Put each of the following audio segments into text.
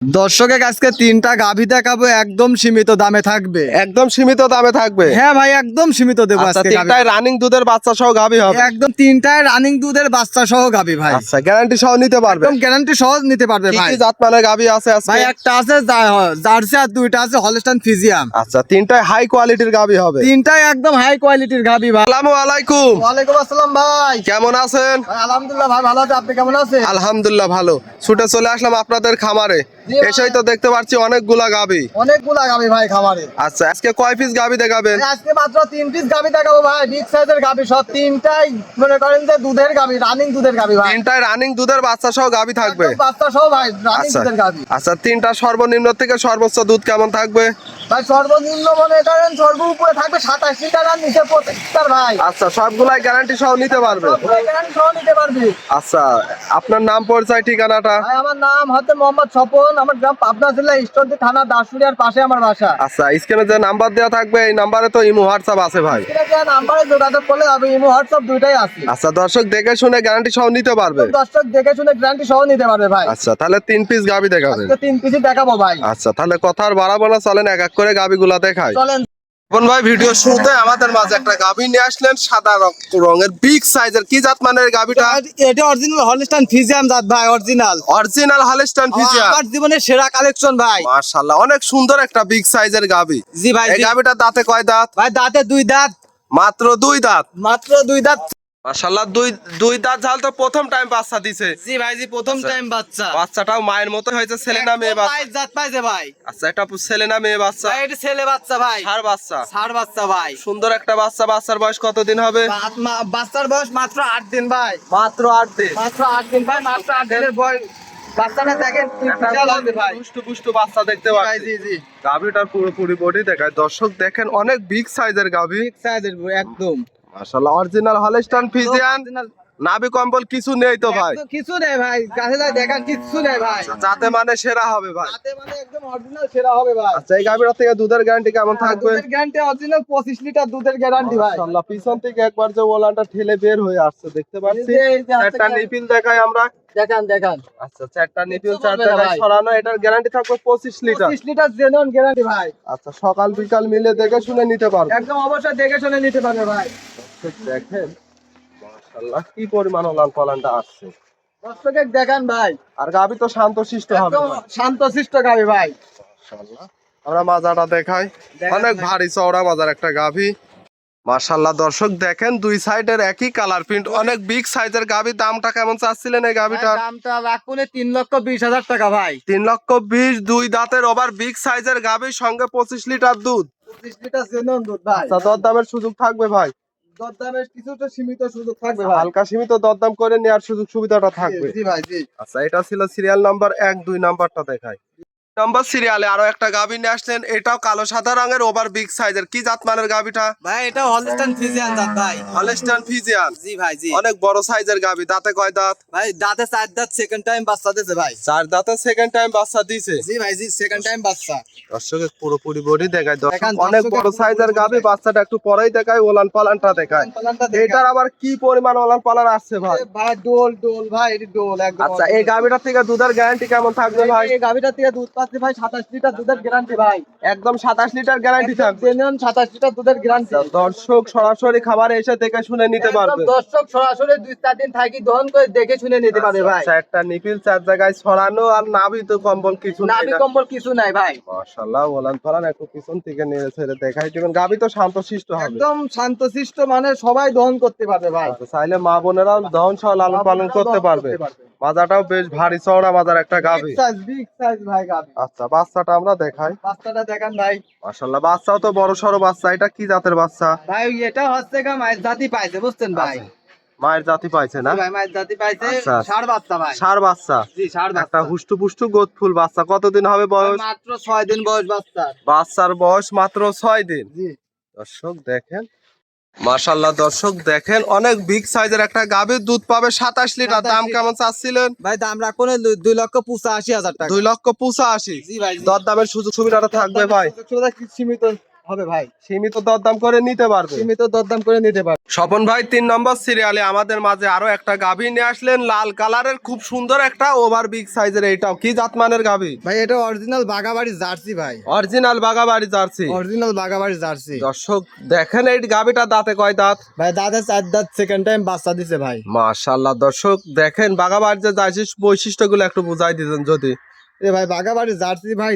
দর্শকের আজকে তিনটা গাভী দেখাবো, একদম সীমিত দামে থাকবে। একদম সীমিত দামে থাকবে। হ্যাঁ ভাই, একদম সীমিত দেবো আচ্ছা, আজকে। তিনটায় রানিং দুধের বাচ্চা সহ গাভী হবে। একদম তিনটায় রানিং দুধের বাচ্চা সহ গাভী ভাই। আচ্ছা, গ্যারান্টি সহ নিতে পারবে। একদম গ্যারান্টি সহ নিতে পারবে কি ভাই। কি জাতমানের গাভী আছে আজকে? ভাই একটা আছে জার্সি আর দুইটা আছে হলস্টাইন ফ্রিজিয়ান। আচ্ছা, তিনটায় হাই কোয়ালিটির গাভী হবে। তিনটাই একদম হাই কোয়ালিটির গাভী ভাই। আসসালামু আলাইকুম। ওয়ালাইকুম আসসালাম ভাই। কেমন আছেন? ভাই আলহামদুলিল্লাহ ভাই, ভালো আছি। আপনি কেমন আছেন? আলহামদুলিল্লাহ ভালো। ছুটে চলে আসলাম আপনাদের খামারে। জি ভাই। এসেই তো দেখতে পাচ্ছি অনেকগুলা গাভী। অনেকগুলা গাভী ভাই খামারে। আচ্ছা, আজকে কয় পিস গাভী দেখাবেন? আজকে মাত্র 3 পিস গাভী দেখাবো ভাই, বিগ সাইজের গাভী সব। তিনটাই মনে করেন যে দুধের গাভী, রানিং দুধের গাভী ভাই। তিনটায় রানিং দুধের বাচ্চা সহ গাভী থাকবে। একদম বাচ্চা সহ ভাই, রানিং আচ্ছা দুধের গাভী। আচ্ছা, তিনটা সর্বনিম্ন থেকে সর্বোচ্চ দুধ কেমন থাকবে? ভাই সর্বনিম্ন মনে করেন সর্ব উপরে থাকবে 27 লিটার আর নিচে 25 লিটার ভাই। আচ্ছা, সবগুলাই গ্যারান্টি সহ নিতে পারবে। সবগুলো গ্যারান্টি সহ নিতে পারবি। আচ্ছা, আপনার নাম পরিচয় ঠিকানাটা? ভাই আমার নাম হচ্ছে মোহাম্মদ স্বপন, আমার গ্রাম পাবনা জেলা ঈশ্বরদী থানা দাসুরিয়ার পাশে আমার বাসা। আচ্ছা, স্ক্রিনে যে নাম্বার দেওয়া থাকবে এই নাম্বারে তো ইমো হোয়াটসঅ্যাপ আছে ভাই। এটা যে নাম্বারে যোগাযোগ করলে হবে, ইমো হোয়াটসঅ্যাপ দুইটাই আছে। আচ্ছা, দর্শক দেখে শুনে গ্যারান্টি সহ নিতে পারবে। দর্শক দেখে শুনে গ্যারান্টি সহ নিতে পারবে ভাই। আচ্ছা, তাহলে 3 পিস গাভী দেখাবেন। আজকে 3 পিস দেখাবো ভাই। আচ্ছা, তাহলে কথা আর বাড়াবো না, চলেন এক এক করে গাভীগুলা দেখাই। চলেন। বোন ভাই, ভিডিও শুরুতে আমাদের মাঝে একটা গাভী নিয়ে আসলেন, সাদা রঙের বিগ সাইজের। কি জাত মানের গাভীটা? এটা অরিজিনাল হলস্টাইন ফ্রিজিয়ান জাত ভাই, অরিজিনাল। Original Holstein Friesian. আমার জীবনের সেরা কালেকশন ভাই। মাশাআল্লাহ, অনেক সুন্দর একটা বিগ সাইজের গাভী। জি ভাই, এই জি। গাভীটার দাঁতে কয় দাঁত? ভাই দাঁতে 2 দাঁত। মাত্র 2 দাঁত। মাত্র 2 দাঁত। মাশাআল্লাহ, দুই দাঁত ঝাল তো প্রথম টাইম বাচ্চা দিছে। জি ভাই, জি প্রথম টাইম বাচ্চা। বাচ্চাটাও মায়ের মতো হয়েছে, ছেলে না মেয়ে বাচ্চা? ভাই জাত পাইছে ভাই। আচ্ছা, এটা ছেলে না মেয়ে বাচ্চা? ভাই এটা ছেলে বাচ্চা ভাই। ষাঁড় বাচ্চা। ষাঁড় বাচ্চা ভাই। সুন্দর একটা বাচ্চা। বাচ্চার বয়স কতদিন হবে? বাচ্চার বয়স মাত্র 8 দিন ভাই। মাত্র 8 দিন। মাত্র 8 দিন ভাই, মাত্র 8 দিনের বয়স। বাচ্চাটা দেখেন কি বিশাল হবে ভাই। পুষ্টু পুষ্টু বাচ্চা দেখতে ভাই পাচ্ছি। জি জি। গাভীটার পুরোপুরি বডি দেখায়। দর্শক দেখেন, অনেক বিগ সাইজের গাভী। সাইজের একদম। মাশাআল্লাহ, অরিজিনাল হলস্টাইন ফ্রিজিয়ান। নাভি কম্বল কিছু নেই তো ভাই? একদম কিছু নেই ভাই, কাছে যাই দেখান কিছু নেই ভাই। যাতে মানে সেরা হবে ভাই। হাতে মানে একদম অরিজিনাল সেরা হবে ভাই। আচ্ছা, এই গাভীটার থেকে দুধের গ্যারান্টি কেমন থাকবে? দুধের গ্যারান্টি অরিজিনাল 25 লিটার দুধের গ্যারান্টি ভাই। মাশাআল্লাহ, পিছন থেকে একবার যে ওলানটা ঠেলে বের হয়ে আসছে দেখতে পাচ্ছি। এই যে হাতে একটা নিপিল দেখাই আমরা। দেখান দেখান। আচ্ছা, চারটা নিপিল কিচ্ছু চার বলবে না জায়গায় ভাই। ছড়ানো। এটার গ্যারান্টি থাকবে 25 লিটার। 25 লিটার জেনুইন গ্যারান্টি ভাই। আচ্ছা, সকাল বিকাল মিলে দেখে শুনে নিতে পারবে। একদম অবশ্যই দেখে শুনে নিতে পারবে ভাই। দেখেন মাশাআল্লাহ, কি পরিমাণ ওলান পালানটা আসছে। দর্শকের দেখান ভাই। আর গাভী তো শান্তশিষ্ট হবে একদম ভাই। শান্তশিষ্ট গাবি ভাই। মাশাআল্লাহ, আমরা মাজাটা দেখাই। দেখান অনেক ভাই। ভারী চওড়া মাজার একটা গাভী। মাশাআল্লাহ, দর্শক দেখেন দুই সাইডের একই কালার প্রিন্ট। অনেক বিগ সাইজের গাভী। দামটা কেমন চাচ্ছিলেন এই গাভীটা? ভাই, দামটা রাখুনে 3,20,000 টাকা ভাই। 3,20,000। দুই দাঁতের ওভার বিগ সাইজের গাভীর সঙ্গে 25 লিটার দুধ। 25 লিটার জেনুইন দুধ ভাই। আচ্ছা, দরদামের সুযোগ থাকবে ভাই? দরদামের কিছুটা সীমিত সুযোগ থাকবে ভাই। হালকা সীমিত দরদাম করে নেওয়ার সুযোগ সুবিধাটা থাকবে। জি ভাই জি। আচ্ছা, এটা ছিল সিরিয়াল নাম্বার 1। 2 নাম্বারটা দেখাই। নাম্বার সিরিয়ালে আরো একটা গাভী নিয়ে আসলেন। এটাও কালো সাদা রঙের ওভার বিগ সাইজের। কি জাত মানের গাভীটা? ভাই এটা হলস্টাইন ফ্রিজিয়ান জাত ভাই। Holstein Friesian. জি ভাই জি। অনেক বড় সাইজের গাভী। দাঁতে কয় দাঁত? ভাই দাঁতে 4 দাঁত, সেকেন্ড টাইম বাচ্চা দিয়েছে ভাই। 4 দাঁতে সেকেন্ড টাইম বাচ্চা দিয়েছে। জি ভাই জি, সেকেন্ড টাইম বাচ্চা। দর্শকের পুরোপুরি বডি দেখায়। দর্শক দেখান, অনেক দর্শকের বড় সাইজের পুরোপুরি গাভী। দেখায়। বাচ্চাটা একটু পরেই দেখায়, ওলান পালানটা দেখায়। পালানটা দেখান। এটার আবার কি পরিমাণ ওলান পালান আসছে ভাই? ভাই ডোল ডোল ভাই, এটি ডোল একদম। আচ্ছা, এই গাভীটার থেকে দুধের গ্যারান্টি কেমন থাকবে ভাই? এই গাভিটা থেকে দুধ পাচ্ছি ভাই 27 লিটার দুধের গ্যারান্টি ভাই। একদম 27 লিটার গ্যারান্টি থাকবে। জেনুইন 27 লিটার দুধের গ্যারান্টি। দর্শক সরাসরি খাবারে এসে দেখে শুনে নিতে পারবে। দর্শক সরাসরি 2-4 দিন থাকি দহন করে দেখে শুনে নিতে পারবে ভাই। আচ্ছা, একটা নিপিল 4 জায়গায় ছড়ানো। আর নাভি তো কম্বল কিছু নাই নাভি না। কম্বল কিছু নাই ভাই। মাশাআল্লাহ, ওলান পালান একটু পিছন থেকে নিয়ে ছেড়ে দেখাই দিবেন। গাভী তো শান্তশিষ্ট হবে। একদম শান্তশিষ্ট, মানে সবাই দহন করতে পারবে ভাই। আচ্ছা, চাইলে মা বোনেরাও দহন সহ লালন পালন করতে পারবে। মাজাটাও বেশ ভারী চওড়া মাজার একটা গাভী। বিগ সাইজ ভাই গাভি। আচ্ছা, বাচ্চাটা আমরা দেখাই। বাচ্চাটা দেখান ভাই। মাশাআল্লাহ, বাচ্চাও তো বড় সড়ো বাচ্চা। এটা কি জাতের বাচ্চা? ভাই এটা হচ্ছে গা মায়ের জাতি পাইছে, বুঝছেন ভাই। মায়ের জাতি পাইছে না? ভাই মায়ের জাতি পাইছে। আচ্ছা। ষাঁড় বাচ্চা ভাই। ষাঁড় বাচ্চা। জি ষাঁড় একটা বাচ্চা। হুষ্টু পুষ্টু গোদফুল বাচ্চা। কতদিন হবে বয়স? মাত্র 6 দিন বয়স বাচ্চার। বাচ্চার বয়স মাত্র 6 দিন। জি। দর্শক দেখেন, মাশাআল্লাহ, দর্শক দেখেন অনেক বিগ সাইজের একটা গাভীর। দুধ পাবে 27 লিটার। দাম কেমন চাচ্ছিলেন ভাই দাম রাখুনে 2,85,000 টাকা। 2,85,000। জি ভাই জি। দরদামের সুযোগ সুবিধাটা থাকবে ভাই? সুযোগ সুবিধা কি সীমিত হবে ভাই, সীমিত দরদাম করে নিতে পারবে। সীমিত দরদাম করে নিতে পারবে। স্বপন ভাই 3 নম্বর সিরিয়ালে আমাদের মাঝে আরো একটা গাভী নিয়ে আসলেন, লাল কালারের খুব সুন্দর একটা ওভার বিগ সাইজের। এটাও কি জাতমানের গাভী? ভাই এটা অরিজিনাল বাগাবাড়ি জার্সি ভাই, original Bagabari jersey. Original Bagabari jersey. দর্শক দেখেন এই গাভীটা দাঁতে কয় দাঁত? ভাই দাদা 4 দাঁত, সেকেন্ড টাইম বাচ্চা দিছে ভাই। মাশাআল্লাহ। দর্শক দেখেন বাগাবাড়ির যে জার্সি বৈশিষ্ট্যগুলো একটু বুঝাই দিতেন যদি। এ ভাই বাগাবাড়ি জার্সি ভাই,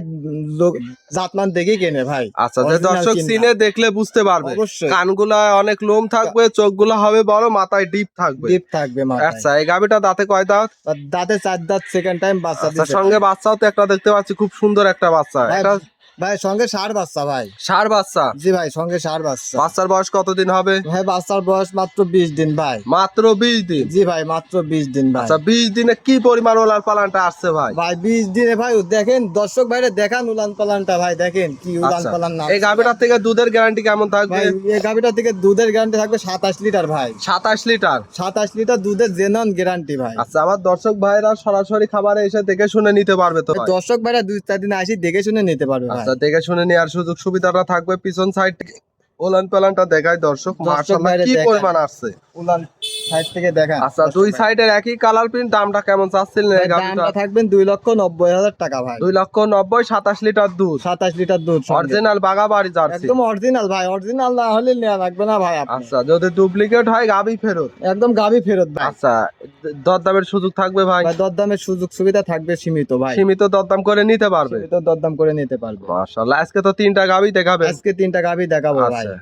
জাতমান দেখেই কেনে ভাই। আচ্ছা, যে Original দর্শক কিনা। চিনে দেখলে বুঝতে পারবে। অবশ্যই। কানগুলা অনেক লোম থাকবে, চোখগুলা হবে বড়, মাথায় ডিপ থাকবে। ডিপ থাকবে মাথায়। আচ্ছা, এই গাভীটা দাঁতে কয় দাঁত? আর দাঁতে 4 দাঁত, সেকেন্ড টাইম বাচ্চা আচ্ছা, দিছে। সঙ্গে বাচ্চাও তো একটা দেখতে পাচ্ছি, খুব সুন্দর একটা বাচ্চা। ভাই, এটা ভাই সঙ্গে 60 বাচ্চা ভাই। ষাঁড় বাচ্চা। জি ভাই, সঙ্গে 60 বাচ্চা। বাচ্চার বয়স কতদিন হবে? ভাই বাচ্চার বয়স মাত্র 20 দিন ভাই। মাত্র 20 দিন। জি ভাই, মাত্র 20 দিন ভাই। আচ্ছা, 20 দিনে কি পরিমাণ ওলার পালানটা আসছে ভাই? ভাই 20 দিনে ভাই দেখেন, দর্শক ভাইরে দেখান উলান পালানটা ভাই, দেখেন কি উলান আচ্ছা, পালান না। এই গাভীটার থেকে দুধের গ্যারান্টি কেমন থাকবে? ভাই এই গাভিটা থেকে দুধের গ্যারান্টি থাকবে 27 লিটার ভাই। 27 লিটার। 27 লিটার দুধের জেনন গ্যারান্টি ভাই। আচ্ছা, আমার দর্শক ভাইরা সরাসরি খাবারে এসে দেখে শুনে নিতে পারবে তো ভাই? দর্শক ভাইরা 2-4 দিন আসি দেখে শুনে নিতে পারবে ভাই। আচ্ছা, দেখে শুনে নেওয়ার সুযোগ সুবিধাটা থাকবে। পিছন সাইড ওলান পালানটা দেখায় দর্শক, মাশাআল্লাহ বাইরে কি দেখায়। পরিমাণ আসছে। উলান সাইড থেকে দেখান। আচ্ছা, দুই সাইডের একই কালার প্রিন্ট। দামটা কেমন চাচ্ছিলেন এই গাভীটা? দামটা থাকবেন 2,90,000 টাকা ভাই। 2,90,000, 27 লিটার দুধ, 27 লিটার দুধ সঙ্গে। Original Bagabari jersey. একদম অরিজিনাল ভাই, অরিজিনাল না হলে নেওয়া লাগবে না ভাই আপনি। আচ্ছা, যদি ডুপ্লিকেট হয় গাভী ফেরত। একদম গাভি ফেরত ভাই। আচ্ছা, দরদামের সুযোগ থাকবে ভাই? ভাই দরদামের সুযোগ সুবিধা থাকবে সীমিত ভাই। সীমিত দরদাম করে নিতে পারবে। সীমিত দরদাম করে নিতে পারবে। মাশাআল্লাহ, আজকে তো 3টা গাভী দেখাবেন। আজকে 3টা গাভি দেখাবো ভাই। আচ্ছা।